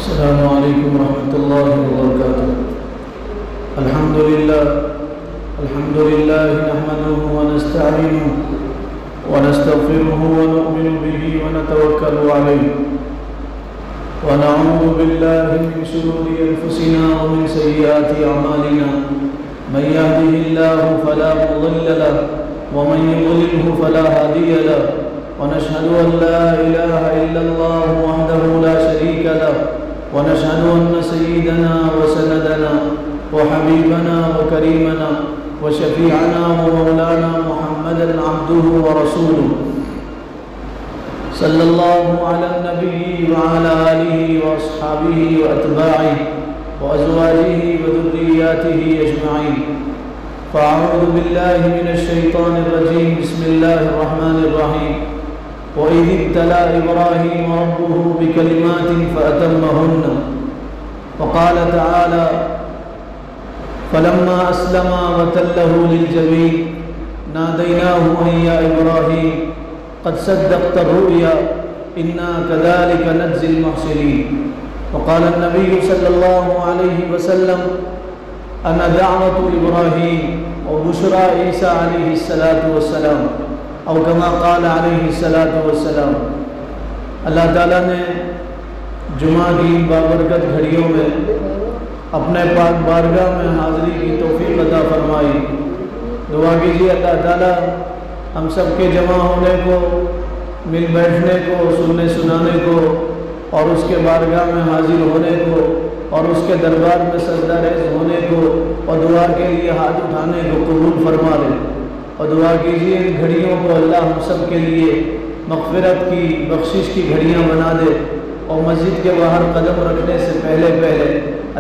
السلام علیکم ورحمۃ اللہ وبرکاتہ۔ الحمد للہ نحمده ونستعینه ونستغفره ونؤمن به ونتوکل علیہ ونعوذ باللہ من شرور انفسنا ومن سیئات اعمالنا من يهده الله فلا مضل له ومن يضلله فلا هادي له ونشهد ان لا اله الا الله وحده لا شريك له ونشهد أن سيدنا وسندنا وحبيبنا وكريمنا وشفيعنا ومولانا محمدا عبده ورسوله صلى الله على النبي وعلى آله وأصحابه وأتباعه وأزواجه وذرياته أجمعين فأعوذ بالله من الشيطان الرجيم بسم الله الرحمن الرحيم وَإِذِ ابْتَلَى إِبْرَاهِيمَ رَبُّهُ بِكَلِمَاتٍ فَأَتَمَّهُنَّ وقال تعالى فَلَمَّا أَسْلَمَا وَتَلَّهُ لِلْجَبِينِ نَادَيْنَاهُ أَن يَا إِبْرَاهِيمُ قَدْ صَدَّقْتَ الرُّؤْيَا إِنَّا كَذَلِكَ نَجْزِي الْمُحْسِنِينَ وقال النبي صلى الله عليه وسلم أنا دعوة إبراهيم وبشرى عيسى عليه الصلاة والسلام او کما قال علیہ الصلاۃ والسلام۔ اللہ تعالیٰ نے جمعہ کی بابرکت گھڑیوں میں اپنے پاک بارگاہ میں حاضری کی توفیق عطا فرمائی۔ دعا کیجیے اللہ تعالیٰ ہم سب کے جمع ہونے کو، مل بیٹھنے کو، سننے سنانے کو اور اس کے بارگاہ میں حاضر ہونے کو اور اس کے دربار میں سجدہ ریز ہونے کو اور دعا کے لیے ہاتھ اٹھانے کو قبول فرما لے۔ اور دعا کیجیے ان گھڑیوں کو اللہ ہم سب کے لیے مغفرت کی، بخشش کی گھڑیاں بنا دے اور مسجد کے باہر قدم رکھنے سے پہلے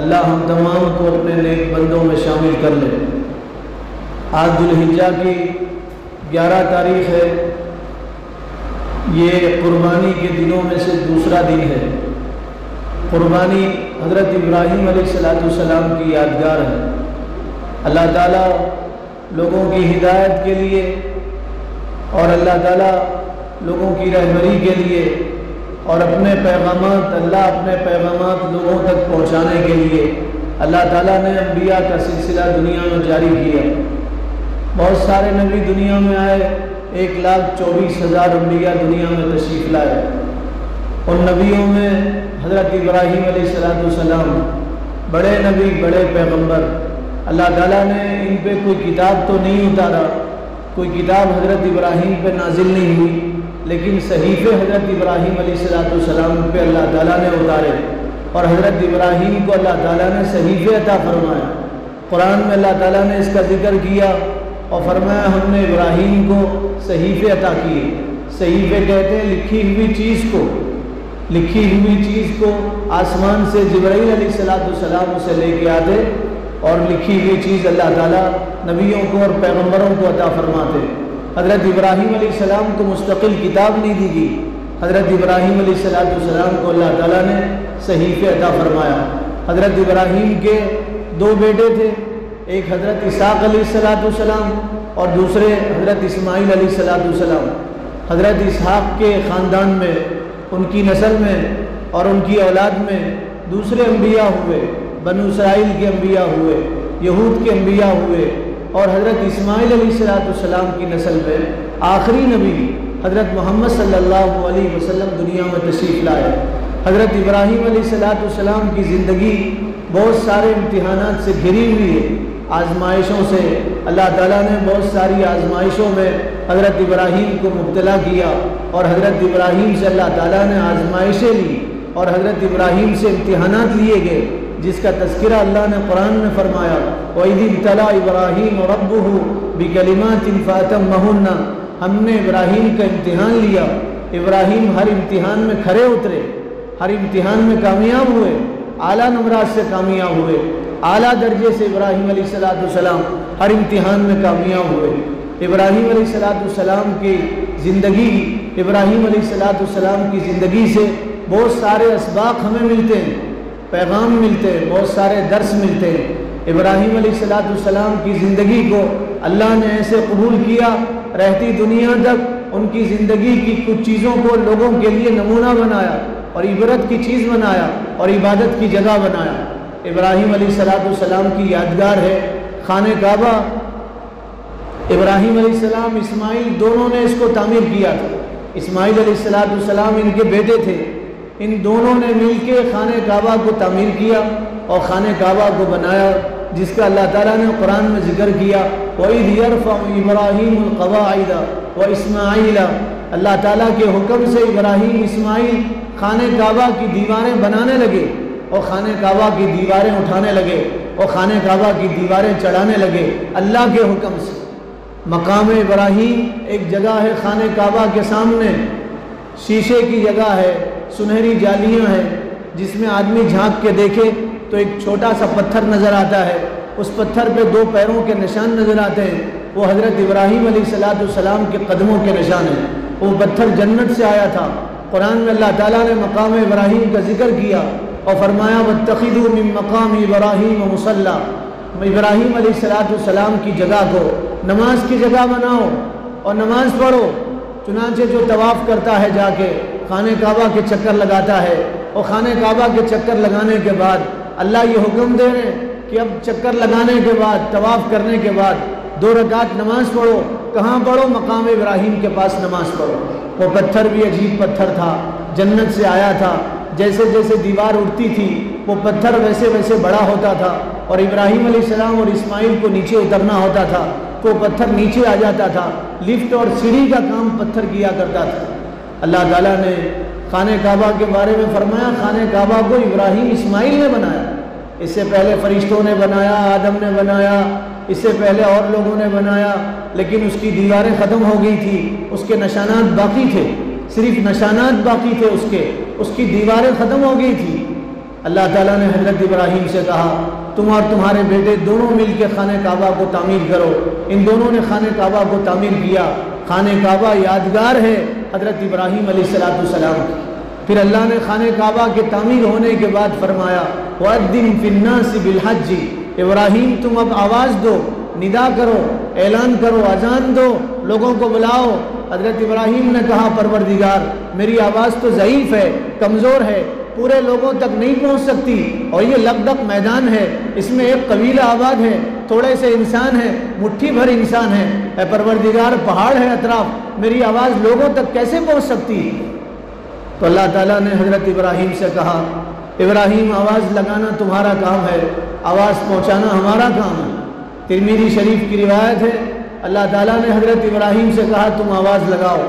اللہ ہم تمام کو اپنے نیک بندوں میں شامل کر لے۔ آج ذوالحجہ کی 11 تاریخ ہے، یہ قربانی کے دنوں میں سے دوسرا دن ہے۔ قربانی حضرت ابراہیم علیہ السلام کی یادگار ہے۔ اللہ تعالیٰ لوگوں کی ہدایت کے لیے اور اللہ تعالیٰ لوگوں کی رہبری کے لیے اور اپنے پیغامات لوگوں تک پہنچانے کے لیے اللہ تعالیٰ نے انبیاء کا سلسلہ دنیا میں جاری کیا۔ بہت سارے نبی دنیا میں آئے، 1,24,000 انبیاء دنیا میں تشریف لائے۔ ان نبیوں میں حضرت ابراہیم علیہ السلام بڑے نبی، بڑے پیغمبر۔ اللہ تعالیٰ نے ان پہ کوئی کتاب تو نہیں اتارا، کوئی کتاب حضرت ابراہیم پہ نازل نہیں ہوئی، لیکن صحیفے حضرت ابراہیم علیہ السلام پہ اللہ تعالیٰ نے اتارے اور حضرت ابراہیم کو اللہ تعالیٰ نے صحیفے عطا فرمایا۔ قرآن میں اللہ تعالیٰ نے اس کا ذکر کیا اور فرمایا ہم نے ابراہیم کو صحیفے عطا کیے۔ صحیفے کہتے ہیں لکھی ہوئی چیز کو آسمان سے جبرائیل علیہ السلام اسے لے کے آتے اور لکھی ہوئی چیز اللہ تعالیٰ نبیوں کو اور پیغمبروں کو عطا فرماتے۔ حضرت ابراہیم علیہ السلام کو مستقل کتاب نہیں دی گئی، حضرت ابراہیم علیہ السلام کو اللہ تعالیٰ نے صحیفے عطا فرمایا۔ حضرت ابراہیم کے 2 بیٹے تھے، ایک حضرت اسحاق علیہ السلام اور دوسرے حضرت اسماعیل علیہ السلام۔ حضرت اسحاق کے خاندان میں، ان کی نسل میں اور ان کی اولاد میں دوسرے انبیاء ہوئے، بنو اسرائیل کے انبیاء ہوئے، یہود کے انبیاء ہوئے، اور حضرت اسماعیل علیہ السلام کی نسل میں آخری نبی حضرت محمد صلی اللہ علیہ وسلم دنیا میں تشریف لائے۔ حضرت ابراہیم علیہ السلام کی زندگی بہت سارے امتحانات سے گھری ہوئی ہے، آزمائشوں سے۔ اللہ تعالیٰ نے بہت ساری آزمائشوں میں حضرت ابراہیم کو مبتلا کیا اور حضرت ابراہیم سے اللہ تعالیٰ نے آزمائشیں لی اور حضرت ابراہیم سے امتحانات لیے گئے، جس کا تذکرہ اللہ نے قرآن میں فرمایا وَإِذِ ابْتَلَى إِبْرَاهِيمَ رَبُّهُ بِكَلِمَاتٍ فَأَتَمَّهُنَّ۔ ہم نے ابراہیم کا امتحان لیا، ابراہیم ہر امتحان میں کھرے اترے، ہر امتحان میں کامیاب ہوئے، اعلیٰ نمرات سے کامیاب ہوئے، اعلیٰ درجے سے ابراہیم علیہ السلام ہر امتحان میں کامیاب ہوئے۔ ابراہیم علیہ السلام کی زندگی، ابراہیم علیہ السلام کی زندگی سے بہت سارے اسباق ہمیں ملتے ہیں، پیغام ملتے ہیں، بہت سارے درس ملتے ہیں۔ ابراہیم علیہ السلام کی زندگی کو اللہ نے ایسے قبول کیا، رہتی دنیا تک ان کی زندگی کی کچھ چیزوں کو لوگوں کے لیے نمونہ بنایا اور عبرت کی چیز بنایا اور عبادت کی جگہ بنایا۔ ابراہیم علیہ السلام کی یادگار ہے خانہ کعبہ۔ ابراہیم علیہ السلام، اسماعیل، دونوں نے اس کو تعمیر کیا تھا۔ اسماعیل علیہ السلام ان کے بیٹے تھے، ان دونوں نے مل کے خانہ کعبہ کو تعمیر کیا اور خانہ کعبہ کو بنایا، جس کا اللہ تعالیٰ نے قرآن میں ذکر کیا، وَإِذْ يَرْفَعُ إِبْرَاهِيمُ الْقَوَاعِدَ وَإِسْمَاعِيلَ۔ اللہ تعالیٰ کے حکم سے ابراہیم، اسماعیل خانہ کعبہ کی دیواریں بنانے لگے اور خانہ کعبہ کی دیواریں اٹھانے لگے اور خانہ کعبہ کی دیواریں چڑھانے لگے اللہ کے حکم سے۔ مقام ابراہیم ایک جگہ ہے خانہ کعبہ کے سامنے، شیشے کی جگہ ہے، سنہری جالیاں ہیں، جس میں آدمی جھانک کے دیکھے تو ایک چھوٹا سا پتھر نظر آتا ہے، اس پتھر پہ 2 پیروں کے نشان نظر آتے ہیں، وہ حضرت ابراہیم علیہ السلام کے قدموں کے نشان ہیں۔ وہ پتھر جنت سے آیا تھا۔ قرآن میں اللہ تعالیٰ نے مقام ابراہیم کا ذکر کیا اور فرمایا وَاتَّخِذُوا مِن مَّقَامِ إِبْرَاهِيمَ مُصَلًّى۔ ابراہیم علیہ السلام کی جگہ کو نماز کی جگہ بناؤ اور نماز پڑھو۔ چنانچہ جو طواف کرتا ہے جا کے خانہ کعبہ کے چکر لگاتا ہے اور خانہ کعبہ کے چکر لگانے کے بعد اللہ یہ حکم دے رہے ہیں کہ اب چکر لگانے کے بعد، طواف کرنے کے بعد 2 رکعت نماز پڑھو۔ کہاں پڑھو؟ مقام ابراہیم کے پاس نماز پڑھو۔ وہ پتھر بھی عجیب پتھر تھا، جنت سے آیا تھا۔ جیسے جیسے دیوار اٹھتی تھی وہ پتھر ویسے ویسے بڑا ہوتا تھا اور ابراہیم علیہ السلام اور اسماعیل کو نیچے اترنا ہوتا تھا تو پتھر نیچے آ جاتا تھا۔ لفٹ اور سیڑھی کا کام پتھر کیا کرتا تھا۔ اللہ تعالیٰ نے خانہ کعبہ کے بارے میں فرمایا خانہ کعبہ کو ابراہیم، اسماعیل نے بنایا۔ اس سے پہلے فرشتوں نے بنایا، آدم نے بنایا، اس سے پہلے اور لوگوں نے بنایا، لیکن اس کی دیواریں ختم ہو گئی تھی، اس کے نشانات باقی تھے، صرف نشانات باقی تھے، اس کی دیواریں ختم ہو گئی تھی۔ اللہ تعالیٰ نے حضرت ابراہیم سے کہا تم اور تمہارے بیٹے دونوں مل کے خانہ کعبہ کو تعمیر کرو۔ ان دونوں نے خانہ کعبہ کو تعمیر کیا۔ خانہ کعبہ یادگار ہے حضرت ابراہیم علیہ السلام کی۔ پھر اللہ نے خانہ کعبہ کے تعمیر ہونے کے بعد فرمایا وَأَذِّن فِي النَّاسِ بِالْحَجِّ۔ ابراہیم تم اب آواز دو، ندا کرو، اعلان کرو، اذان دو، لوگوں کو بلاؤ۔ حضرت ابراہیم نے کہا پروردگار میری آواز تو ضعیف ہے، کمزور ہے، پورے لوگوں تک نہیں پہنچ سکتی، اور یہ لگدق میدان ہے، اس میں ایک قبیلہ آباد ہے، تھوڑے سے انسان ہیں، مٹھی بھر انسان ہیں، اے پروردگار پہاڑ ہے اطراف، میری آواز لوگوں تک کیسے پہنچ سکتی؟ تو اللہ تعالیٰ نے حضرت ابراہیم سے کہا ابراہیم آواز لگانا تمہارا کام ہے، آواز پہنچانا ہمارا کام ہے۔ ترمذی شریف کی روایت ہے اللہ تعالیٰ نے حضرت ابراہیم سے کہا تم آواز لگاؤ،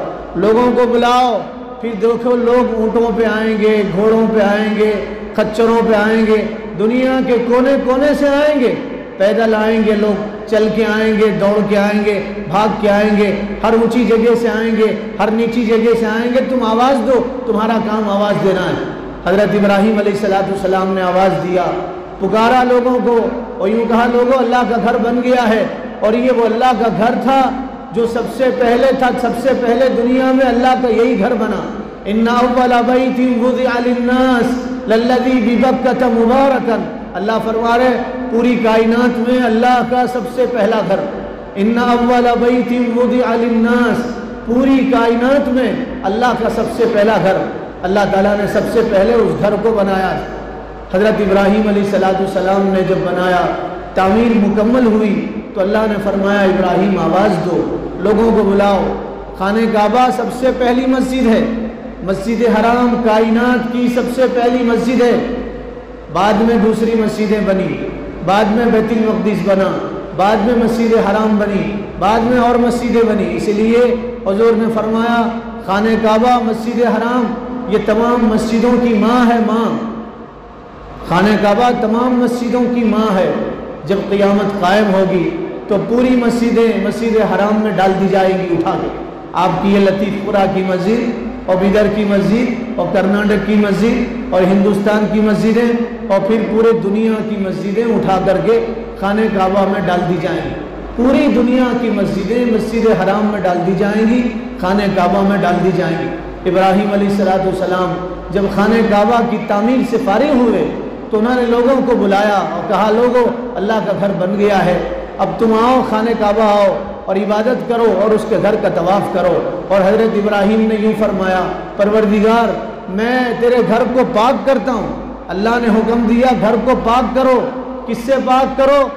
لوگوں کو بلاؤ۔ پھر دیکھو لوگ اونٹوں پہ آئیں گے، گھوڑوں پہ آئیں گے، خچروں پہ آئیں گے، دنیا کے کونے کونے سے آئیں گے، پیدل آئیں گے، لوگ چل کے آئیں گے، دوڑ کے آئیں گے، بھاگ کے آئیں گے، ہر اونچی جگہ سے آئیں گے، ہر نیچی جگہ سے آئیں گے، تم آواز دو، تمہارا کام آواز دینا ہے۔ حضرت ابراہیم علیہ السلام نے آواز دیا، پکارا لوگوں کو اور یوں کہا لوگوں اللہ کا گھر بن گیا ہے، اور یہ وہ اللہ کا گھر تھا جو سب سے پہلے تھا، سب سے پہلے دنیا میں اللہ کا یہی گھر بنا۔ ان اول بیت وضع للناس للذی ببکۃ مبارکا، اللہ فرما رہے پوری کائنات میں اللہ کا سب سے پہلا گھر۔ ان اول بیت وضع للناس، پوری کائنات میں اللہ کا سب سے پہلا گھر، اللہ تعالیٰ نے سب سے پہلے اس گھر کو بنایا۔ حضرت ابراہیم علیہ السلام نے جب بنایا، تعمیر مکمل ہوئی تو اللہ نے فرمایا ابراہیم آواز دو، لوگوں کو بلاؤ۔ خانہ کعبہ سب سے پہلی مسجد ہے، مسجد حرام کائنات کی سب سے پہلی مسجد ہے، بعد میں دوسری مسجدیں بنی، بعد میں بیت المقدس بنا، بعد میں مسجد حرام بنی، بعد میں اور مسجدیں بنی۔ اس لیے حضور نے فرمایا خانہ کعبہ، مسجد حرام یہ تمام مسجدوں کی ماں ہے، ماں۔ خانہ کعبہ تمام مسجدوں کی ماں ہے۔ جب قیامت قائم ہوگی تو پوری مسجدیں مسجد حرام میں ڈال دی جائیں گی اٹھا کے۔ آپ کی یہ لطیف پورہ کی مسجد اور بیدر کی مسجد اور کرناٹک کی مسجد اور ہندوستان کی مسجدیں اور پھر پورے دنیا کی مسجدیں اٹھا کر کے خانہ کعبہ میں ڈال دی جائیں گی۔ پوری دنیا کی مسجدیں مسجد حرام میں ڈال دی جائیں گی، خانہ کعبہ میں ڈال دی جائیں گی۔ ابراہیم علیہ السلام جب خانہ کعبہ کی تعمیر سے فارغ ہوئے تو انہوں نے لوگوں کو بلایا اور کہا لوگو اللہ کا گھر بن گیا ہے، اب تم آؤ خانہ کعبہ آؤ اور عبادت کرو اور اس کے گھر کا طواف کرو۔ اور حضرت ابراہیم نے یوں فرمایا پروردگار میں تیرے گھر کو پاک کرتا ہوں۔ اللہ نے حکم دیا گھر کو پاک کرو۔ کس سے پاک کرو؟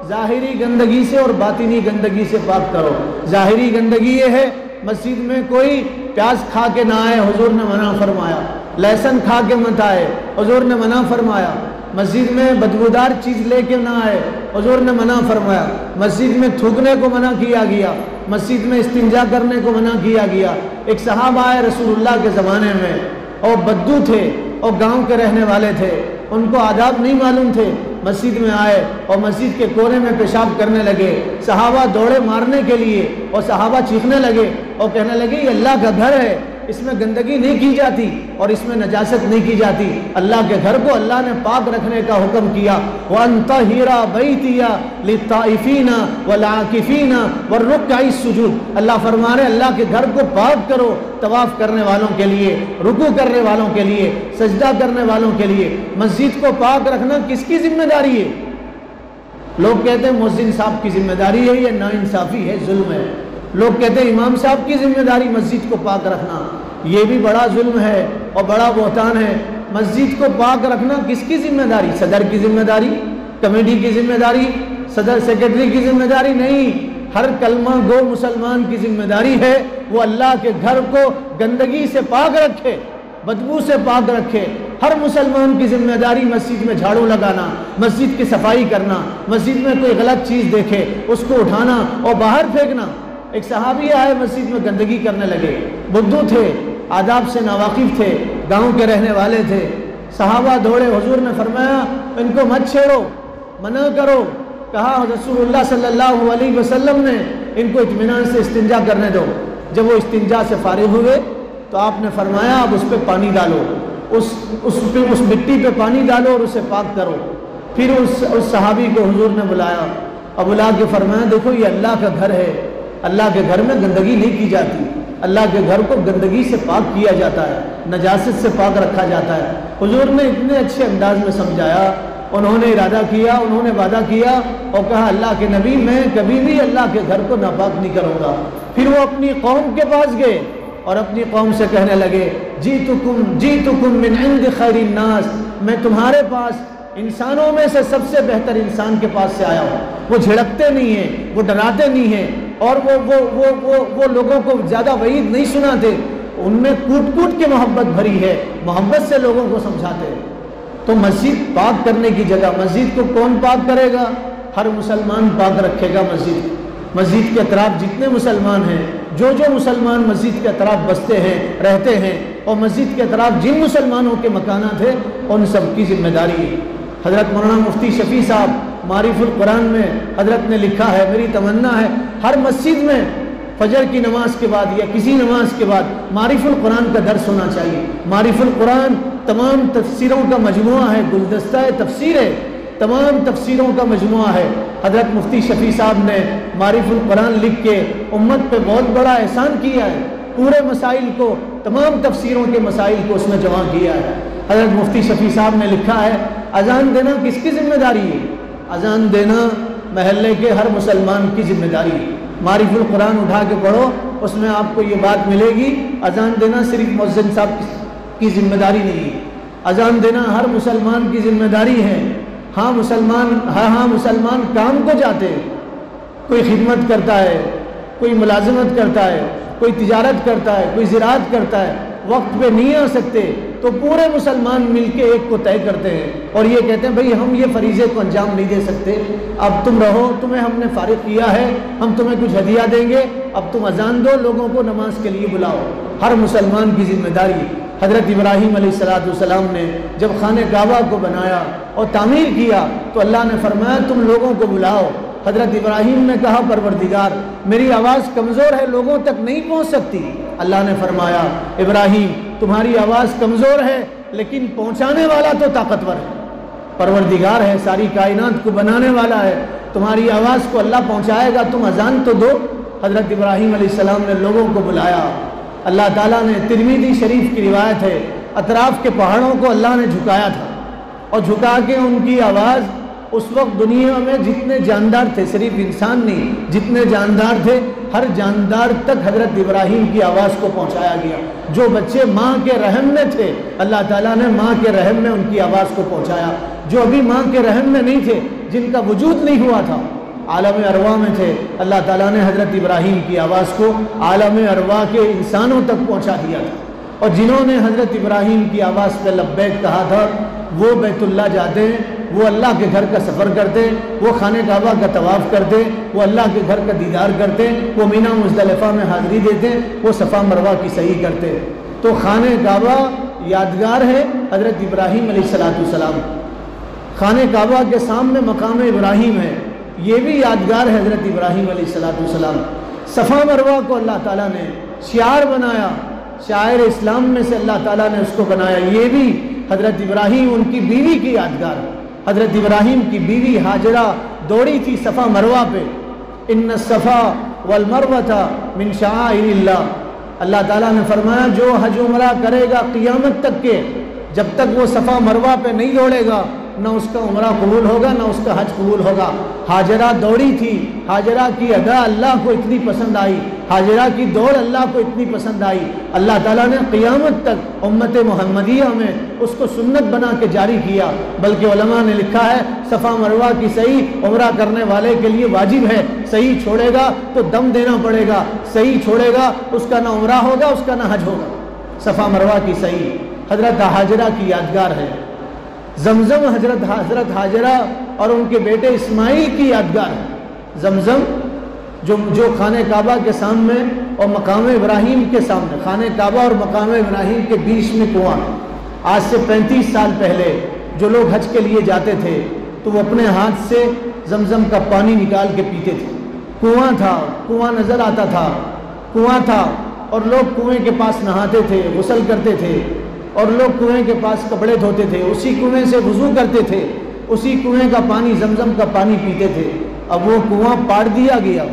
ظاہری گندگی سے اور باطنی گندگی سے پاک کرو۔ ظاہری گندگی یہ ہے مسجد میں کوئی پیاز کھا کے نہ آئے، حضور نے منع فرمایا۔ لہسن کھا کے مت آئے، حضور نے منع فرمایا۔ مسجد میں بدبودار چیز لے کے نہ آئے، حضور نے منع فرمایا۔ مسجد میں تھوکنے کو منع کیا گیا، مسجد میں استنجا کرنے کو منع کیا گیا۔ ایک صحابہ آئے رسول اللہ کے زمانے میں، اور بدو تھے اور گاؤں کے رہنے والے تھے، ان کو آداب نہیں معلوم تھے، مسجد میں آئے اور مسجد کے کونے میں پیشاب کرنے لگے۔ صحابہ دوڑے مارنے کے لیے اور صحابہ چیخنے لگے اور کہنے لگے یہ اللہ کا گھر ہے، اس میں گندگی نہیں کی جاتی اور اس میں نجاست نہیں کی جاتی۔ اللہ کے گھر کو اللہ نے پاک رکھنے کا حکم کیا۔ وَأَن طَهِّرَ بَيْتِيَ لِلطَّائِفِينَ وَالْعَاكِفِينَ وَالرُّكَّعِ السُّجُودِ۔ اللہ فرما رہے اللہ کے گھر کو پاک کرو طواف کرنے والوں کے لیے، رکوع کرنے والوں کے لیے، سجدہ کرنے والوں کے لیے۔ مسجد کو پاک رکھنا کس کی ذمہ داری ہے؟ لوگ کہتے ہیں مؤذن صاحب کی ذمہ داری ہے، یہ ناانصافی ہے، ظلم ہے۔ لوگ کہتے ہیں امام صاحب کی ذمہ داری مسجد کو پاک رکھنا، یہ بھی بڑا ظلم ہے اور بڑا بہتان ہے۔ مسجد کو پاک رکھنا کس کی ذمہ داری؟ صدر کی ذمہ داری؟ کمیٹی کی ذمہ داری؟ صدر سیکرٹری کی ذمہ داری؟ نہیں، ہر کلمہ گو مسلمان کی ذمہ داری ہے وہ اللہ کے گھر کو گندگی سے پاک رکھے، بدبو سے پاک رکھے۔ ہر مسلمان کی ذمہ داری مسجد میں جھاڑو لگانا، مسجد کی صفائی کرنا، مسجد میں کوئی غلط چیز دیکھے اس کو اٹھانا اور باہر پھینکنا۔ ایک صحابی آئے مسجد میں گندگی کرنے لگے، بدو تھے، آداب سے ناواقف تھے، گاؤں کے رہنے والے تھے۔ صحابہ دوڑے، حضور نے فرمایا ان کو مت چھیڑو، منع کرو۔ کہا رسول اللہ صلی اللہ علیہ وسلم نے ان کو اطمینان سے استنجا کرنے دو۔ جب وہ استنجا سے فارغ ہوئے تو آپ نے فرمایا اب اس پہ پانی ڈالو، اس مٹی پہ پانی ڈالو اور اسے پاک کرو۔ پھر اس صحابی کو حضور نے بلایا اور بلا کے فرمایا دیکھو یہ اللہ کا گھر ہے، اللہ کے گھر میں گندگی نہیں کی جاتی، اللہ کے گھر کو گندگی سے پاک کیا جاتا ہے، نجاست سے پاک رکھا جاتا ہے۔ حضور نے اتنے اچھے انداز میں سمجھایا، انہوں نے ارادہ کیا، انہوں نے وعدہ کیا اور کہا اللہ کے نبی میں کبھی بھی اللہ کے گھر کو ناپاک نہیں کروں گا۔ پھر وہ اپنی قوم کے پاس گئے اور اپنی قوم سے کہنے لگے جیتکم من عند خیر الناس، میں تمہارے پاس انسانوں میں سے سب سے بہتر انسان کے پاس سے آیا ہوں۔ وہ جھڑکتے نہیں ہیں، وہ ڈراتے نہیں ہیں اور وہ لوگوں کو زیادہ وعید نہیں سناتے، ان میں کوٹ کوٹ کے محبت بھری ہے، محبت سے لوگوں کو سمجھاتے ہیں۔ تو مسجد پاک کرنے کی جگہ مسجد کو کون پاک کرے گا؟ ہر مسلمان پاک رکھے گا مسجد کے اطراف جتنے مسلمان ہیں، جو مسلمان مسجد کے اطراف بستے ہیں، رہتے ہیں، اور مسجد کے اطراف جن مسلمانوں کے مکانات ہیں ان سب کی ذمہ داری ہے۔ حضرت مولانا مفتی شفیع صاحب معارف القرآن میں حضرت نے لکھا ہے، میری تمنا ہے ہر مسجد میں فجر کی نماز کے بعد یا کسی نماز کے بعد معارف القرآن کا درس ہونا چاہیے۔ معارف القرآن تمام تفسیروں کا مجموعہ ہے، گلدستہ تفسیر ہے، تمام تفسیروں کا مجموعہ ہے۔ حضرت مفتی شفیع صاحب نے معارف القرآن لکھ کے امت پہ بہت بڑا احسان کیا ہے، پورے مسائل کو، تمام تفسیروں کے مسائل کو اس نے جمع کیا ہے۔ حضرت مفتی شفیع صاحب نے لکھا ہے اذان دینا کس کی ذمہ داری ہے؟ اذان دینا محلے کے ہر مسلمان کی ذمہ داری ہے۔ معارف القرآن اٹھا کے پڑھو، اس میں آپ کو یہ بات ملے گی، اذان دینا صرف مؤذن صاحب کی ذمہ داری نہیں ہے، اذان دینا ہر مسلمان کی ذمہ داری ہے۔ ہاں مسلمان کام کو جاتے ہیں، کوئی خدمت کرتا ہے، کوئی ملازمت کرتا ہے، کوئی تجارت کرتا ہے، کوئی زراعت کرتا ہے، وقت پہ نہیں آ سکتے تو پورے مسلمان مل کے ایک کو طے کرتے ہیں اور یہ کہتے ہیں بھئی ہم یہ فریضے کو انجام نہیں دے سکتے، اب تم رہو، تمہیں ہم نے فارغ کیا ہے، ہم تمہیں کچھ ہدیہ دیں گے، اب تم اذان دو، لوگوں کو نماز کے لیے بلاؤ۔ ہر مسلمان کی ذمہ داری۔ حضرت ابراہیم علیہ السلام نے جب خانہ کعبہ کو بنایا اور تعمیر کیا تو اللہ نے فرمایا تم لوگوں کو بلاؤ۔ حضرت ابراہیم نے کہا پروردگار میری آواز کمزور ہے، لوگوں تک نہیں پہنچ سکتی۔ اللہ نے فرمایا ابراہیم تمہاری آواز کمزور ہے لیکن پہنچانے والا تو طاقتور ہے، پروردگار ہے، ساری کائنات کو بنانے والا ہے، تمہاری آواز کو اللہ پہنچائے گا، تم اذان تو دو۔ حضرت ابراہیم علیہ السلام نے لوگوں کو بلایا۔ اللہ تعالیٰ نے ترمذی شریف کی روایت ہے اطراف کے پہاڑوں کو اللہ نے جھکایا تھا اور جھکا کے ان کی آواز اس وقت دنیا میں جتنے جاندار تھے، صرف انسان نہیں، جتنے جاندار تھے ہر جاندار تک حضرت ابراہیم کی آواز کو پہنچایا گیا۔ جو بچے ماں کے رحم میں تھے اللہ تعالیٰ نے ماں کے رحم میں ان کی آواز کو پہنچایا، جو ابھی ماں کے رحم میں نہیں تھے، جن کا وجود نہیں ہوا تھا، عالم ارواح میں تھے، اللہ تعالیٰ نے حضرت ابراہیم کی آواز کو عالم ارواح کے انسانوں تک پہنچا دیا تھا، اور جنہوں نے حضرت ابراہیم کی آواز پہ لبیک کہا تھا وہ بیت اللہ جاتے ہیں، وہ اللہ کے گھر کا سفر کرتے ہیں، وہ خانہ کعبہ کا طواف کرتے ہیں، وہ اللہ کے گھر کا دیدار کرتے ہیں، وہ مینا مزدلفہ میں حاضری دیتے ہیں، وہ صفا مروہ کی سعی کرتے ہیں۔ تو خانہ کعبہ یادگار ہے حضرت ابراہیم علیہ السلام، خانہ کعبہ کے سامنے مقام ابراہیم ہے، یہ بھی یادگار ہے حضرت ابراہیم علیہ السلام۔ صفا مروہ کو اللہ تعالیٰ نے شعار بنایا، شاعر اسلام میں سے اللہ تعالیٰ نے اس کو بنایا، یہ بھی حضرت ابراہیم ان کی بیوی کی یادگار ہے۔ حضرت ابراہیم کی بیوی ہاجرہ دوڑی تھی صفا مروہ پہ، ان الصفا والمروۃ من شعائر اللہ، اللہ تعالیٰ نے فرمایا جو حج عمرہ کرے گا قیامت تک کے، جب تک وہ صفا مروہ پہ نہیں دوڑے گا نہ اس کا عمرہ قبول ہوگا نہ اس کا حج قبول ہوگا۔ ہاجرہ دوڑی تھی، ہاجرہ کی ادا اللہ کو اتنی پسند آئی، ہاجرہ کی دوڑ اللہ کو اتنی پسند آئی، اللہ تعالیٰ نے قیامت تک امت محمدیہ میں اس کو سنت بنا کے جاری کیا، بلکہ علماء نے لکھا ہے صفا مروہ کی صحیح عمرہ کرنے والے کے لیے واجب ہے، صحیح چھوڑے گا تو دم دینا پڑے گا، صحیح چھوڑے گا اس کا نہ عمرہ ہوگا اس کا نہ حج ہوگا۔ صفا مروہ کی صحیح حضرت ہاجرہ کی یادگار ہے، زمزم حضرت ہاجرہ اور ان کے بیٹے اسماعیل کی یادگار ہے۔ زمزم جو خانہ کعبہ کے سامنے اور مقام ابراہیم کے سامنے، خانہ کعبہ اور مقام ابراہیم کے بیچ میں کنواں، آج سے 35 سال پہلے جو لوگ حج کے لیے جاتے تھے تو وہ اپنے ہاتھ سے زمزم کا پانی نکال کے پیتے تھے۔ کنواں تھا، کنواں نظر آتا تھا، کنواں تھا اور لوگ کنویں کے پاس نہاتے تھے، غسل کرتے تھے، اور لوگ کنویں کے پاس کپڑے دھوتے تھے، اسی کنویں سے وضو کرتے تھے، اسی کنویں کا پانی زمزم کا پانی پیتے تھے۔ اب وہ کنواں پاڑ دیا گیا،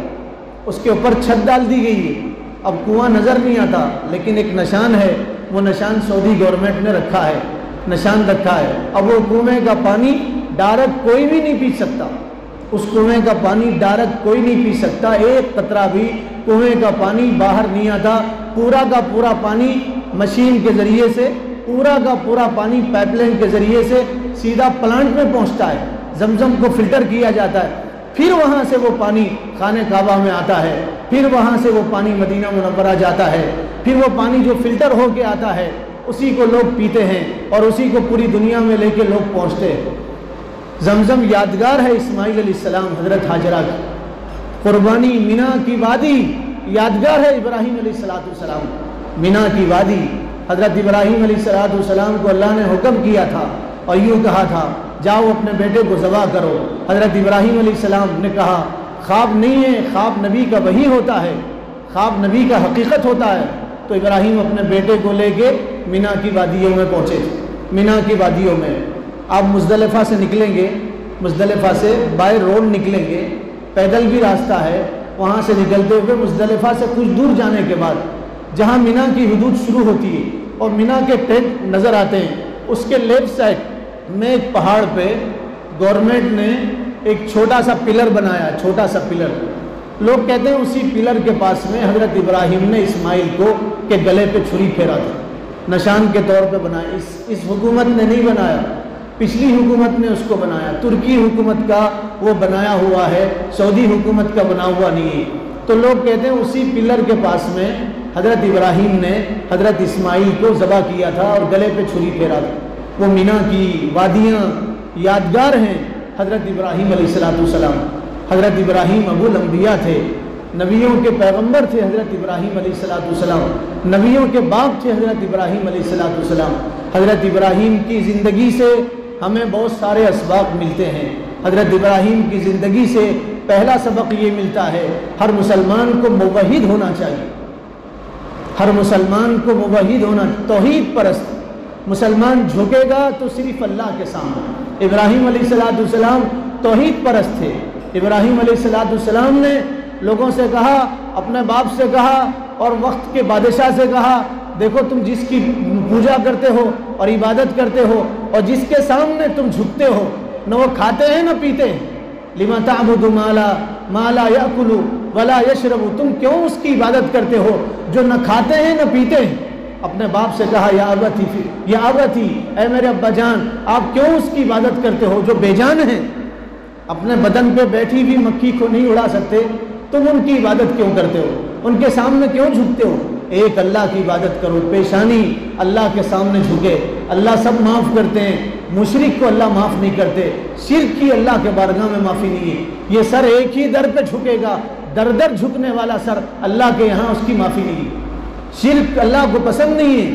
اس کے اوپر چھت ڈال دی گئی ہے، اب کنواں نظر نہیں آتا، لیکن ایک نشان ہے، وہ نشان سعودی گورنمنٹ نے رکھا ہے، نشان رکھا ہے۔ اب وہ کنویں کا پانی ڈائریکٹ کوئی بھی نہیں پی سکتا، اس کنویں کا پانی ڈائریکٹ کوئی نہیں پی سکتا، ایک قطرہ بھی کنویں کا پانی باہر نہیں آتا، پورا کا پورا پانی مشین کے ذریعے سے، پورا کا پورا پانی پائپ لائن کے ذریعے سے سیدھا پلانٹ میں پہنچتا ہے، زمزم کو فلٹر کیا جاتا ہے، پھر وہاں سے وہ پانی خانہ کعبہ میں آتا ہے، پھر وہاں سے وہ پانی مدینہ منورہ جاتا ہے، پھر وہ پانی جو فلٹر ہو کے آتا ہے اسی کو لوگ پیتے ہیں اور اسی کو پوری دنیا میں لے کے لوگ پہنچتے ہیں۔ زمزم یادگار ہے اسماعیل علیہ السلام حضرت ہاجرہ کی، قربانی مینا کی وادی یادگار ہے ابراہیم علیہ السلام، مینا کی وادی۔ حضرت ابراہیم علیہ السلام کو اللہ نے حکم کیا تھا اور یوں کہا تھا جاؤ اپنے بیٹے کو ذبح کرو۔ حضرت ابراہیم علیہ السلام نے کہا خواب نہیں ہے، خواب نبی کا وحی ہوتا ہے، خواب نبی کا حقیقت ہوتا ہے۔ تو ابراہیم اپنے بیٹے کو لے کے مینا کی وادیوں میں پہنچے تھے۔ مینا کی وادیوں میں آپ مزدلفہ سے نکلیں گے، مزدلفہ سے بائی روڈ نکلیں گے، پیدل بھی راستہ ہے، وہاں سے نکلتے ہوئے مزدلفہ سے کچھ دور جانے کے بعد جہاں مینا کی حدود شروع ہوتی ہے اور مینا کے ٹینٹ نظر آتے ہیں، اس کے لیفٹ سائڈ میں ایک پہاڑ پہ گورنمنٹ نے ایک چھوٹا سا پلر بنایا، چھوٹا سا پلر۔ لوگ کہتے ہیں اسی پلر کے پاس میں حضرت ابراہیم نے اسماعیل کو کے گلے پہ چھری پھیرا تھا، نشان کے طور پہ بنایا۔ اس حکومت نے نہیں بنایا، پچھلی حکومت نے اس کو بنایا، ترکی حکومت کا وہ بنایا ہوا ہے، سعودی حکومت کا بنا ہوا نہیں ہے۔ تو لوگ کہتے ہیں اسی پلر کے پاس میں حضرت ابراہیم نے حضرت اسماعیل کو ذبح کیا تھا اور گلے پہ چھری پھیرا تھا۔ وہ مینا کی وادیاں یادگار ہیں حضرت ابراہیم علیہ السلام۔ حضرت ابراہیم ابو الانبیاء تھے، نبیوں کے پیغمبر تھے حضرت ابراہیم علیہ السلام، نبیوں کے باپ تھے حضرت ابراہیم علیہ السلام۔ حضرت ابراہیم کی زندگی سے ہمیں بہت سارے اسباق ملتے ہیں۔ حضرت ابراہیم کی زندگی سے پہلا سبق یہ ملتا ہے ہر مسلمان کو موحد ہونا چاہیے، ہر مسلمان کو موحد ہونا، توحید پرست مسلمان جھکے گا تو صرف اللہ کے سامنے۔ ابراہیم علیہ السلام توحید پرست تھے۔ ابراہیم علیہ السلام نے لوگوں سے کہا، اپنے باپ سے کہا اور وقت کے بادشاہ سے کہا، دیکھو تم جس کی پوجا کرتے ہو اور عبادت کرتے ہو اور جس کے سامنے تم جھکتے ہو، نہ وہ کھاتے ہیں نہ پیتے ہیں، لما تعبد ما لا یأکل ولا یشرب، تم کیوں اس کی عبادت کرتے ہو جو نہ کھاتے ہیں نہ پیتے ہیں؟ اپنے باپ سے کہا یا ابتی، اے میرے ابا جان، آپ کیوں اس کی عبادت کرتے ہو جو بے جان ہیں؟ اپنے بدن پہ بیٹھی بھی مکھی کو نہیں اڑا سکتے، تم ان کی عبادت کیوں کرتے ہو؟ ان کے سامنے کیوں جھکتے ہو؟ ایک اللہ کی عبادت کرو، پیشانی اللہ کے سامنے جھکے، اللہ سب معاف کرتے ہیں، مشرک کو اللہ معاف نہیں کرتے، شرک کی اللہ کے بارگاہ میں معافی نہیں ہے، یہ سر ایک ہی در پہ جھکے گا، در در جھکنے والا سر اللہ کے یہاں اس کی معافی نہیں ہے۔ شرک اللہ کو پسند نہیں ہے،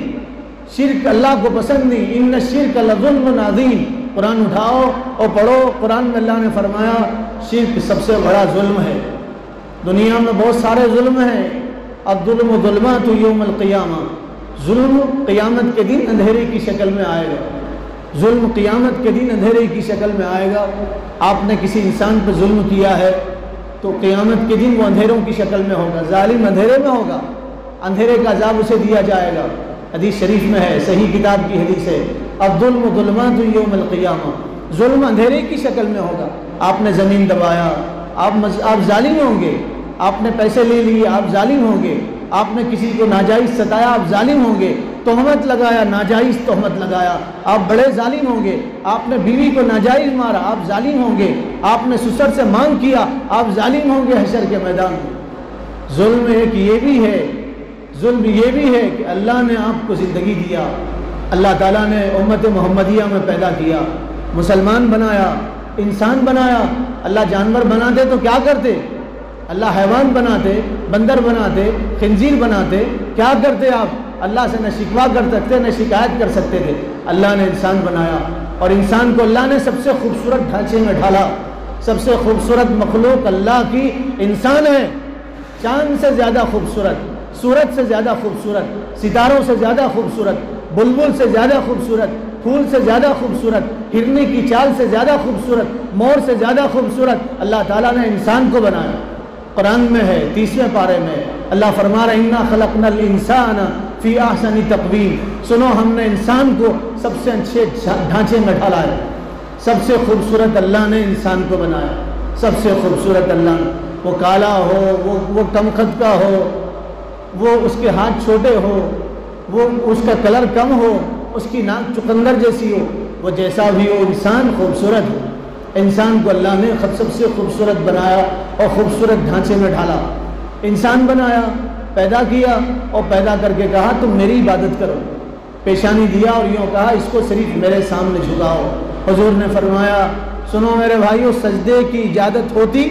شرک اللہ کو پسند نہیں، ان الشرک لظلم عظیم۔ قرآن اٹھاؤ اور پڑھو، قرآن میں اللہ نے فرمایا شرک سب سے بڑا ظلم ہے۔ دنیا میں بہت سارے ظلم ہیں، الظلم ظلمات یوم القیامہ، ظلم قیامت کے دن اندھیرے کی شکل میں آئے گا، ظلم قیامت کے دن اندھیرے کی شکل میں آئے گا۔ آپ نے کسی انسان پہ ظلم کیا ہے تو قیامت کے دن وہ اندھیروں کی شکل میں ہوگا، ظالم اندھیرے میں ہوگا، اندھیرے کا عذاب اسے دیا جائے گا۔ حدیث شریف میں ہے، صحیح کتاب کی حدیث ہے، الظلم ظلمات یوم القیامہ، ظلم اندھیرے کی شکل میں ہوگا۔ آپ نے زمین دبایا، آپ ظالم ہوں گے، آپ نے پیسے لے لیے، آپ ظالم ہوں گے، آپ نے کسی کو ناجائز ستایا، آپ ظالم ہوں گے، تہمت لگایا، ناجائز تہمت لگایا، آپ بڑے ظالم ہوں گے، آپ نے بیوی کو ناجائز مارا، آپ ظالم ہوں گے، آپ نے سسر سے مانگ کیا، آپ ظالم ہوں گے حشر کے میدان میں۔ ظلم ایک یہ بھی ہے، ظلم یہ بھی ہے کہ اللہ نے آپ کو زندگی دیا، اللہ تعالیٰ نے امت محمدیہ میں پیدا کیا، مسلمان بنایا، انسان بنایا۔ اللہ جانور بناتے تو کیا کرتے؟ اللہ حیوان بناتے، بندر بناتے، خنزیر بناتے، کیا کرتے آپ؟ اللہ سے نہ شکوہ کر سکتے، نہ شکایت کر سکتے تھے۔ اللہ نے انسان بنایا، اور انسان کو اللہ نے سب سے خوبصورت ڈھانچے میں ڈھالا۔ سب سے خوبصورت مخلوق اللہ کی انسان ہے، چاند سے زیادہ خوبصورت، سورج سے زیادہ خوبصورت، ستاروں سے زیادہ خوبصورت، بلبل سے زیادہ خوبصورت، پھول سے زیادہ خوبصورت، ہرنی کی چال سے زیادہ خوبصورت، مور سے زیادہ خوبصورت اللہ تعالیٰ نے انسان کو بنایا۔ قرآن میں ہے 30ویں پارے میں اللہ فرما رہا ہے انا خلقنا الانسان فی احسن تقویم، سنو ہم نے انسان کو سب سے اچھے ڈھانچے میں ڈھالا ہے۔ سب سے خوبصورت اللہ نے انسان کو بنایا، سب سے خوبصورت اللہ نے، وہ کالا ہو، وہ کم قد کا ہو، وہ اس کے ہاتھ چھوٹے ہو، وہ اس کا کلر کم ہو، اس کی ناک چقندر جیسی ہو، وہ جیسا بھی ہو انسان خوبصورت ہو۔ انسان کو اللہ نے سب سے خوبصورت بنایا اور خوبصورت ڈھانچے میں ڈھالا۔ انسان بنایا، پیدا کیا، اور پیدا کر کے کہا تم میری عبادت کرو، پیشانی دیا اور یوں کہا اس کو صرف میرے سامنے جھکاؤ۔ حضور نے فرمایا سنو میرے بھائیو، سجدے کی اجازت ہوتی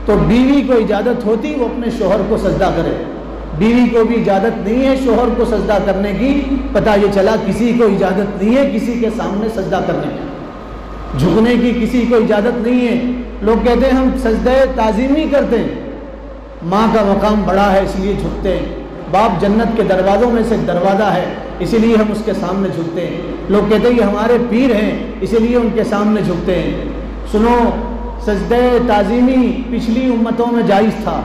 تو بیوی کو اجازت ہوتی وہ اپنے شوہر کو سجدہ کرے، بیوی کو بھی اجازت نہیں ہے شوہر کو سجدہ کرنے کی۔ پتہ یہ چلا کسی کو اجازت نہیں ہے کسی کے سامنے سجدہ کرنے کی، جھکنے کی کسی کو اجازت نہیں ہے۔ لوگ کہتے ہیں ہم سجدہ تعظیمی کرتے ہیں، ماں کا مقام بڑا ہے اس لیے جھکتے ہیں، باپ جنت کے دروازوں میں سے ایک دروازہ ہے اسی لیے ہم اس کے سامنے جھکتے ہیں۔ لوگ کہتے ہیں یہ ہمارے پیر ہیں اسی لیے ان کے سامنے جھکتے ہیں۔ سنو، سجدہ تعظیمی پچھلی امتوں میں جائز تھا،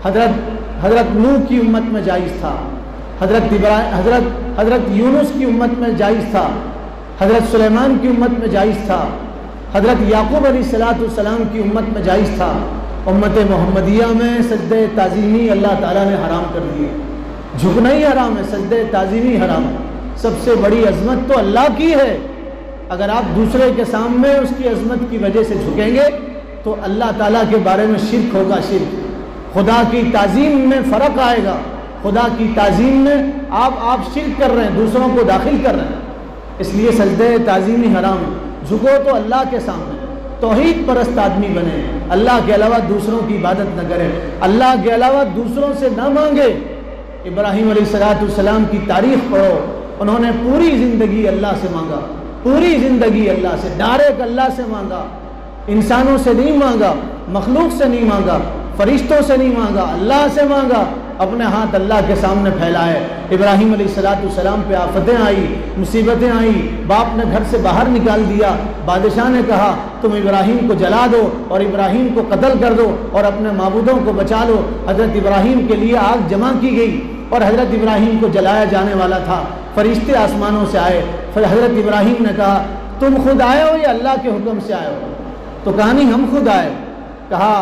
حضرت نوح کی امت میں جائز تھا، حضرت یونس کی امت میں جائز تھا، حضرت سلیمان کی امت میں جائز تھا، حضرت یعقوب علیہ السلام کی امت میں جائز تھا۔ امت محمدیہ میں سجدہ تعظیمی اللہ تعالیٰ نے حرام کر دیے، جھکنا ہی حرام ہے، سجدہ تعظیمی حرام ہے۔ سب سے بڑی عظمت تو اللہ کی ہے، اگر آپ دوسرے کے سامنے اس کی عظمت کی وجہ سے جھکیں گے تو اللہ تعالیٰ کے بارے میں شرک ہوگا۔ شرک، خدا کی تعظیم میں فرق آئے گا، خدا کی تعظیم میں آپ شرک کر رہے ہیں، دوسروں کو داخل کر رہے ہیں، اس لیے سجدہ تعظیمی حرام ہے۔ جھکو تو اللہ کے سامنے، توحید پرست آدمی بنے، اللہ کے علاوہ دوسروں کی عبادت نہ کرے، اللہ کے علاوہ دوسروں سے نہ مانگے۔ ابراہیم علیہ السلام کی تاریخ پڑھو، انہوں نے پوری زندگی اللہ سے مانگا، پوری زندگی اللہ سے، ڈائریکٹ اللہ سے مانگا، انسانوں سے نہیں مانگا، مخلوق سے نہیں مانگا، فرشتوں سے نہیں مانگا، اللہ سے مانگا، اپنے ہاتھ اللہ کے سامنے پھیلائے۔ ابراہیم علیہ السلام پہ آفتیں آئی، مصیبتیں آئیں، باپ نے گھر سے باہر نکال دیا، بادشاہ نے کہا تم ابراہیم کو جلا دو اور ابراہیم کو قتل کر دو اور اپنے معبودوں کو بچا لو۔ حضرت ابراہیم کے لیے آگ جمع کی گئی اور حضرت ابراہیم کو جلایا جانے والا تھا، فرشتے آسمانوں سے آئے، پھر حضرت ابراہیم نے کہا تم خود آئے ہو یا اللہ کے حکم سے آئے ہو؟ تو کہا نہیں ہم خود آئے۔ کہا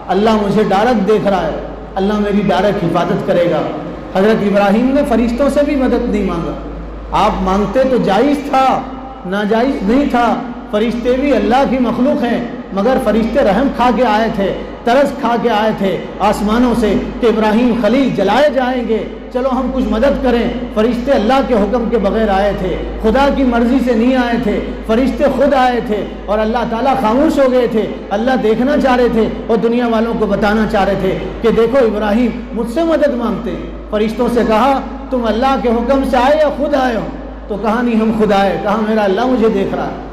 اللہ مجھے ڈائریکٹ دیکھ رہا ہے، اللہ میری ڈائریکٹ حفاظت کرے گا۔ حضرت ابراہیم نے فرشتوں سے بھی مدد نہیں مانگا. آپ مانگتے تو جائز تھا، ناجائز نہیں تھا. فرشتے بھی اللہ کی مخلوق ہیں، مگر فرشتے رحم کھا کے آئے تھے، ترس کھا کے آئے تھے آسمانوں سے کہ ابراہیم خلیل جلائے جائیں گے، چلو ہم کچھ مدد کریں. فرشتے اللہ کے حکم کے بغیر آئے تھے، خدا کی مرضی سے نہیں آئے تھے. فرشتے خود آئے تھے اور اللہ تعالیٰ خاموش ہو گئے تھے. اللہ دیکھنا چاہ رہے تھے اور دنیا والوں کو بتانا چاہ رہے تھے کہ دیکھو ابراہیم مجھ سے مدد مانگتے. فرشتوں سے کہا تم اللہ کے حکم سے آئے یا خود آئے ہو؟ تو کہا نہیں ہم خود آئے. کہا میرا اللہ مجھے دیکھ رہا ہے،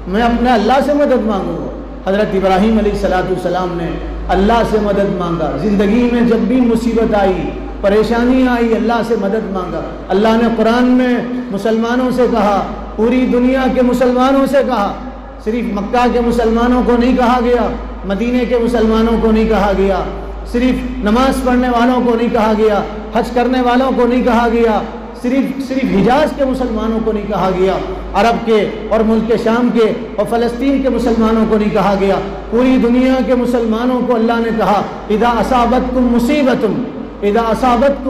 میں اپنے اللہ سے مدد مانگوں گا. حضرت ابراہیم علیہ السلام نے اللہ سے مدد مانگا. زندگی میں جب بھی مصیبت آئی، پریشانی آئی، اللہ سے مدد مانگا. اللہ نے قرآن میں مسلمانوں سے کہا، پوری دنیا کے مسلمانوں سے کہا. صرف مکہ کے مسلمانوں کو نہیں کہا گیا، مدینے کے مسلمانوں کو نہیں کہا گیا، صرف نماز پڑھنے والوں کو نہیں کہا گیا، حج کرنے والوں کو نہیں کہا گیا، صرف حجاز کے مسلمانوں کو نہیں کہا گیا، عرب کے اور ملک شام کے اور فلسطین کے مسلمانوں کو نہیں کہا گیا. پوری دنیا کے مسلمانوں کو اللہ نے کہا اذا اصابتکم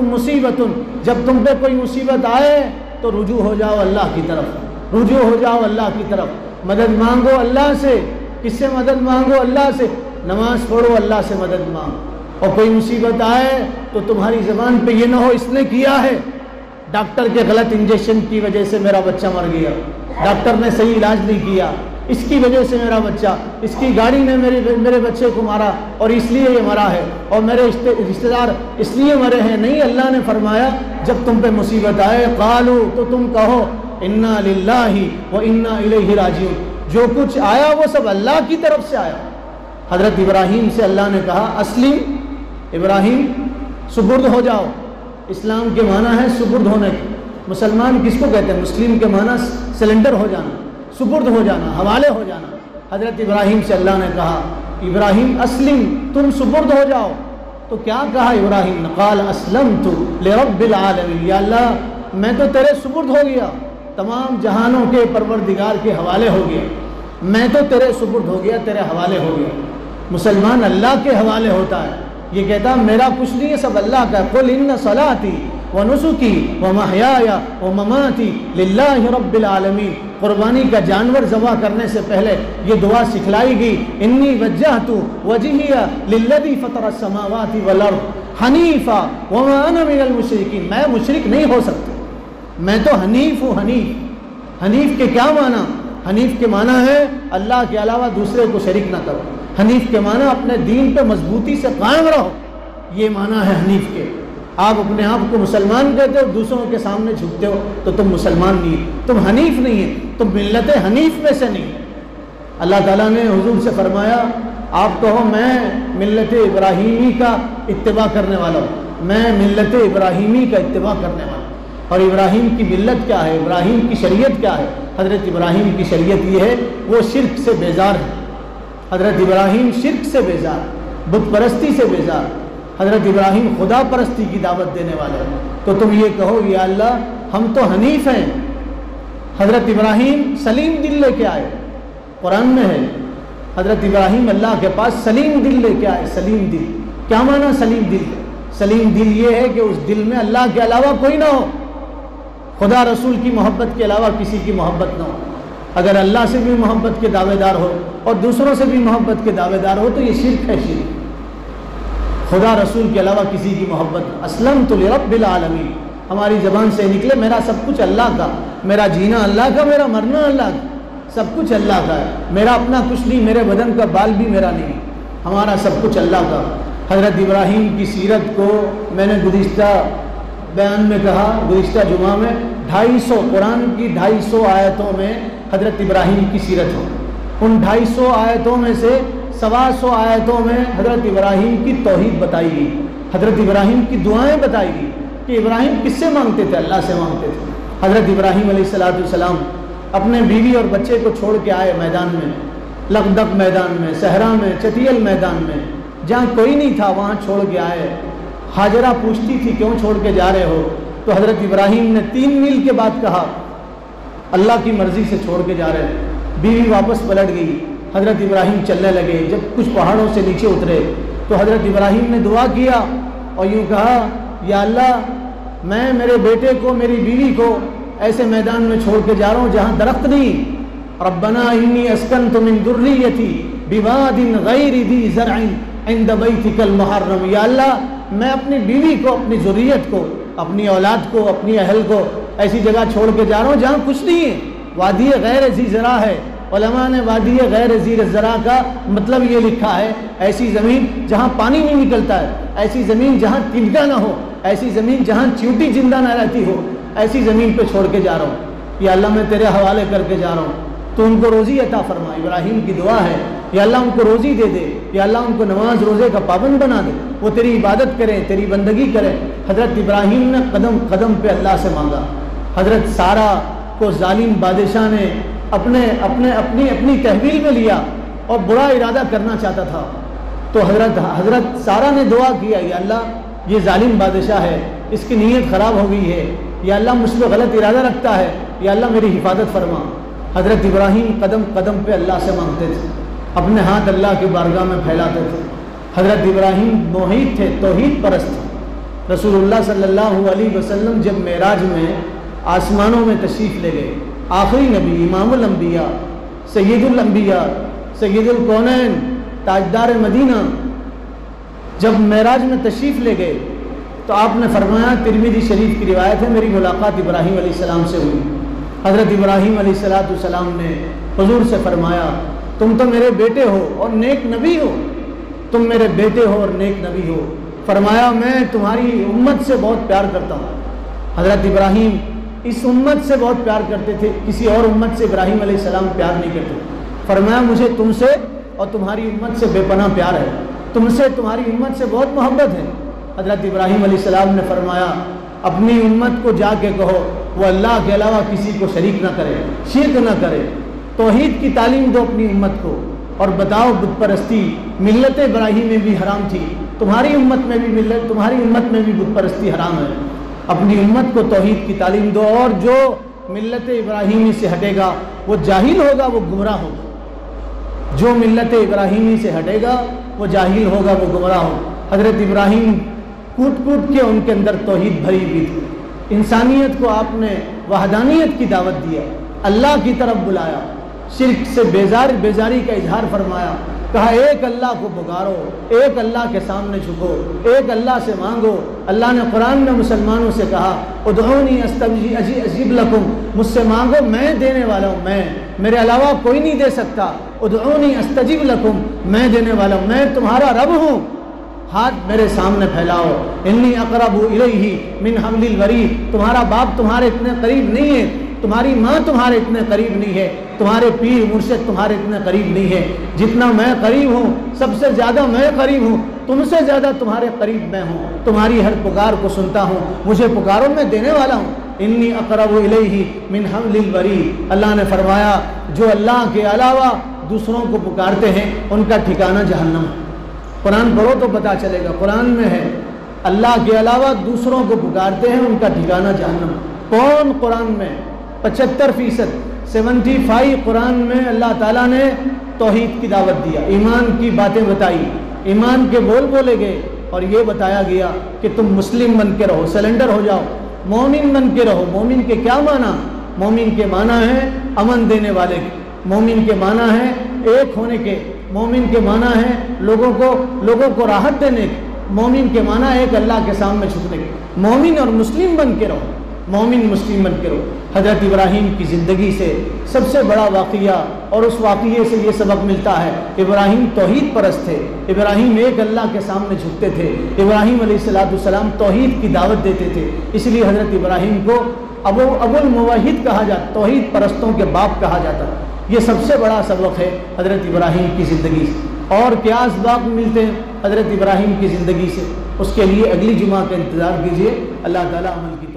مصیبت، جب تم پہ کوئی مصیبت آئے تو رجوع ہو جاؤ اللہ کی طرف، رجوع ہو جاؤ اللہ کی طرف. مدد مانگو اللہ سے. کس سے مدد مانگو؟ اللہ سے. نماز پڑھو، اللہ سے مدد مانگو. اور کوئی مصیبت آئے تو تمہاری زبان پہ یہ نہ ہو اس نے کیا ہے، ڈاکٹر کے غلط انجیکشن کی وجہ سے میرا بچہ مر گیا، ڈاکٹر نے صحیح علاج نہیں کیا، اس کی وجہ سے میرا بچہ، اس کی گاڑی نے میرے بچے کو مارا اور اس لیے یہ مرا ہے، اور میرے رشتہ دار اس لیے مرے ہیں. نہیں، اللہ نے فرمایا جب تم پہ مصیبت آئے قالو، تو تم کہو انا للہ و انا الیہ راجعون. جو کچھ آیا وہ سب اللہ کی طرف سے آیا. حضرت ابراہیم سے اللہ نے کہا اسلم، ابراہیم سپرد ہو جاؤ. اسلام کے معنی ہے سپرد ہونے کی. مسلمان کس کو کہتے ہیں؟ مسلم کے معنی سلنڈر ہو جانا، سپرد ہو جانا، حوالے ہو جانا. حضرت ابراہیم سے اللہ نے کہا ابراہیم اسلم، تم سپرد ہو جاؤ. تو کیا کہا ابراہیم؟ قال اسلمت لرب العالمین، یا اللہ میں تو تیرے سپرد ہو گیا، تمام جہانوں کے پروردگار کے حوالے ہو گیا، میں تو تیرے سپرد ہو گیا، تیرے حوالے ہو گیا. مسلمان اللہ کے حوالے ہوتا ہے. یہ کہتا میرا کچھ نہیں ہے، سب اللہ کا. قل ان صلاتی ونسکی ومحیای ومماتی للہ رب العالمین. قربانی کا جانور ذبح کرنے سے پہلے یہ دعا سکھلائی گئی، انی وجہت وجہی للذی فطر السماوات والارض حنیفا وما انا من المشرکین. میں مشرک نہیں ہو سکتا، میں تو حنیف ہوں. حنیف کے کیا معنی؟ حنیف کے معنی ہے اللہ کے علاوہ دوسرے کو شریک نہ کرو. حنیف کے معنی اپنے دین پہ مضبوطی سے قائم رہو، یہ معنی ہے حنیف کے. آپ اپنے آپ کو مسلمان کہتے ہو، دوسروں کے سامنے جھکتے ہو تو تم مسلمان نہیں، تم حنیف نہیں ہے، تم ملت حنیف میں سے نہیں. اللہ تعالیٰ نے حضور سے فرمایا آپ کہو میں ملت ابراہیمی کا اتباع کرنے والا ہوں، میں ملت ابراہیمی کا اتباع کرنے والا ہوں. اور ابراہیم کی ملت کیا ہے؟ ابراہیم کی شریعت کیا ہے؟ حضرت ابراہیم کی شریعت یہ ہے وہ شرک سے بیزار ہے. حضرت ابراہیم شرک سے بیزار، بت پرستی سے بیزار. حضرت ابراہیم خدا پرستی کی دعوت دینے والے ہیں. تو تم یہ کہو یا اللہ ہم تو حنیف ہیں. حضرت ابراہیم سلیم دل لے کے آئے، قرآن میں ہے حضرت ابراہیم اللہ کے پاس سلیم دل لے کے آئے. سلیم دل کیا معنی؟ سلیم دل، سلیم دل یہ ہے کہ اس دل میں اللہ کے علاوہ کوئی نہ ہو، خدا رسول کی محبت کے علاوہ کسی کی محبت نہ ہو. اگر اللہ سے بھی محبت کے دعوے دار ہو اور دوسروں سے بھی محبت کے دعوے دار ہو تو یہ شرک ہے. شرک خدا رسول کے علاوہ کسی کی محبت. اسلمت لرب العالمین ہماری زبان سے نکلے میرا سب کچھ اللہ کا، میرا جینا اللہ کا، میرا مرنا اللہ کا، سب کچھ اللہ کا ہے. میرا اپنا کچھ نہیں، میرے بدن کا بال بھی میرا نہیں، ہمارا سب کچھ اللہ کا. حضرت ابراہیم کی سیرت کو میں نے گزشتہ بیان میں کہا، گزشتہ جمعہ میں 250 قرآن کی 250 آیتوں میں حضرت ابراہیم کی سیرت ہو. ان 250 آیتوں میں سے 125 آیتوں میں حضرت ابراہیم کی توحید بتائی گئی، حضرت ابراہیم کی دعائیں بتائی گئی کہ ابراہیم کس سے مانگتے تھے؟ اللہ سے مانگتے تھے. حضرت ابراہیم علیہ السلام اپنے بیوی اور بچے کو چھوڑ کے آئے میدان میں، لقدق میدان میں، صحرا میں، چتیل میدان میں، جہاں کوئی نہیں تھا وہاں چھوڑ کے آئے. ہاجرہ پوچھتی تھی کیوں چھوڑ کے جا رہے ہو؟ تو حضرت ابراہیم نے 3 میل کے بعد کہا اللہ کی مرضی سے چھوڑ کے جا رہے ہیں. بیوی واپس پلٹ گئی، حضرت ابراہیم چلنے لگے. جب کچھ پہاڑوں سے نیچے اترے تو حضرت ابراہیم نے دعا کیا اور یوں کہا یا اللہ میں میرے بیٹے کو میری بیوی کو ایسے میدان میں چھوڑ کے جا رہا ہوں جہاں درخت نہیں. ربنا انی اسکنت من ذریتی بواد غیر ذی زرع عند بیتک المحرم. یا اللہ میں اپنی بیوی کو اپنی ذریت کو اپنی اولاد کو اپنی اہل کو ایسی جگہ چھوڑ کے جا رہا ہوں جہاں کچھ نہیں ہے. وادی غیر ذی زرع ہے. علماء نے وادی غیر ذی زرع کا مطلب یہ لکھا ہے ایسی زمین جہاں پانی نہیں نکلتا ہے, ایسی زمین جہاں تلگا نہ ہو, ایسی زمین جہاں چیونٹی زندہ نہ رہتی ہو, ایسی زمین پہ چھوڑ کے جا رہا ہوں. یا اللہ میں تیرے حوالے کر کے جا رہا ہوں, تو ان کو روزی عطا فرما. ابراہیم کی دعا ہے یا اللہ ان کو روزی دے دے, یا اللہ ان کو نماز روزے کا پابند بنا دے, وہ تیری عبادت کریں تیری بندگی کریں. حضرت ابراہیم نے قدم قدم پہ اللہ سے مانگا. حضرت سارہ کو ظالم بادشاہ نے اپنی تحویل میں لیا اور برا ارادہ کرنا چاہتا تھا. تو حضرت سارہ نے دعا کیا یا اللہ یہ ظالم بادشاہ ہے, اس کی نیت خراب ہو گئی ہے, یا اللہ مجھ پہ غلط ارادہ رکھتا ہے, یا اللہ میری حفاظت فرما. حضرت ابراہیم قدم قدم پہ اللہ سے مانگتے تھے, اپنے ہاتھ اللہ کی بارگاہ میں پھیلاتے تھے. حضرت ابراہیم موحد تھے, توحید پرست تھے. رسول اللہ صلی اللہ علیہ وسلم جب معراج میں آسمانوں میں تشریف لے گئے, آخری نبی, امام الانبیاء, سید الانبیاء, سید الکونین, تاجدار مدینہ, جب معراج میں تشریف لے گئے تو آپ نے فرمایا, ترمذی شریف کی روایت ہے, میری ملاقات ابراہیم علیہ السلام سے ہوئی. حضرت ابراہیم علیہ السلام نے حضور سے فرمایا تم تو میرے بیٹے ہو اور نیک نبی ہو, تم میرے بیٹے ہو اور نیک نبی ہو. فرمایا میں تمہاری امت سے بہت پیار کرتا ہوں. حضرت ابراہیم اس امت سے بہت پیار کرتے تھے, کسی اور امت سے ابراہیم علیہ السلام پیار نہیں کرتے. فرمایا مجھے تم سے اور تمہاری امت سے بے پناہ پیار ہے, تم سے تمہاری امت سے بہت محبت ہے. حضرت ابراہیم علیہ السلام نے فرمایا اپنی امت کو جا کے کہو وہ اللہ کے علاوہ کسی کو شریک نہ کرے, شرک نہ کرے, توحید کی تعلیم دو اپنی امت کو, اور بتاؤ بت پرستی ملت ابراہیم میں بھی حرام تھی, تمہاری امت میں بھی بت پرستی حرام ہے. اپنی امت کو توحید کی تعلیم دو, اور جو ملت ابراہیمی سے ہٹے گا وہ جاہل ہوگا, وہ گمراہ ہوگا. جو ملت ابراہیمی سے ہٹے گا وہ جاہل ہوگا, وہ گمراہ ہوگا. حضرت ابراہیم کوٹ کوٹ کے ان کے اندر توحید بھری ہوئی تھی. انسانیت کو آپ نے وحدانیت کی دعوت دیا, اللہ کی طرف بلایا, شرک سے بیزاری کا اظہار فرمایا, کہا ایک اللہ کو پکارو, ایک اللہ کے سامنے جھکو, ایک اللہ سے مانگو. اللہ نے قرآن میں مسلمانوں سے کہا ادعونی استجب لکم, مجھ سے مانگو میں دینے والا ہوں, میں میرے علاوہ کوئی نہیں دے سکتا. ادعونی استجب لکم, میں دینے والا ہوں, میں تمہارا رب ہوں, ہاتھ میرے سامنے پھیلاؤ. انی اقرب الیہ من حبل الورید, تمہارا باپ تمہارے اتنے قریب نہیں ہے, تمہاری ماں تمہارے اتنے قریب نہیں ہے, تمہارے پیر مرشد تمہارے اتنے قریب نہیں ہے. جتنا میں قریب ہوں سب سے زیادہ میں قریب ہوں, تم سے زیادہ تمہارے قریب میں ہوں, تمہاری ہر پکار کو سنتا ہوں, مجھے پکارو میں دینے والا ہوں. انی اقرب الیہ من حبل الورید. اللہ نے فرمایا جو اللہ کے علاوہ دوسروں کو پکارتے ہیں ان کا ٹھکانہ جہنم ہے. قرآن پڑھو تو پتہ چلے گا, قرآن میں ہے اللہ کے علاوہ دوسروں کو پکارتے ہیں ان کا ٹھکانہ جہنم. کون قرآن میں 75%, 75 قرآن میں اللہ تعالیٰ نے توحید کی دعوت دیا, ایمان کی باتیں بتائی, ایمان کے بول بولے گئے, اور یہ بتایا گیا کہ تم مسلم بن کے رہو, سلنڈر ہو جاؤ, مومن بن کے رہو. مومن کے کیا معنی؟ مومن کے معنی ہے امن دینے والے کے, مومن کے معنی ہے ایک ہونے کے, مومن کے معنی ہے لوگوں کو راحت دینے کے, مومن کے معنی ہے ایک اللہ کے سامنے جھکنے کے. مومن اور مسلم بن کے رہو, مومن مسلم بن کے رہو. حضرت ابراہیم کی زندگی سے سب سے بڑا واقعہ, اور اس واقعے سے یہ سبق ملتا ہے, ابراہیم توحید پرست تھے, ابراہیم ایک اللہ کے سامنے جھکتے تھے, ابراہیم علیہ السلام توحید کی دعوت دیتے تھے. اس لیے حضرت ابراہیم کو ابو الموحد کہا جاتا, توحید پرستوں کے باپ کہا جاتا. یہ سب سے بڑا سبق ہے حضرت ابراہیم کی زندگی سے. اور کیا اسباق ملتے ہیں حضرت ابراہیم کی زندگی سے, اس کے لیے اگلی جمعہ کا انتظار کیجیے. اللہ تعالیٰ عمل کی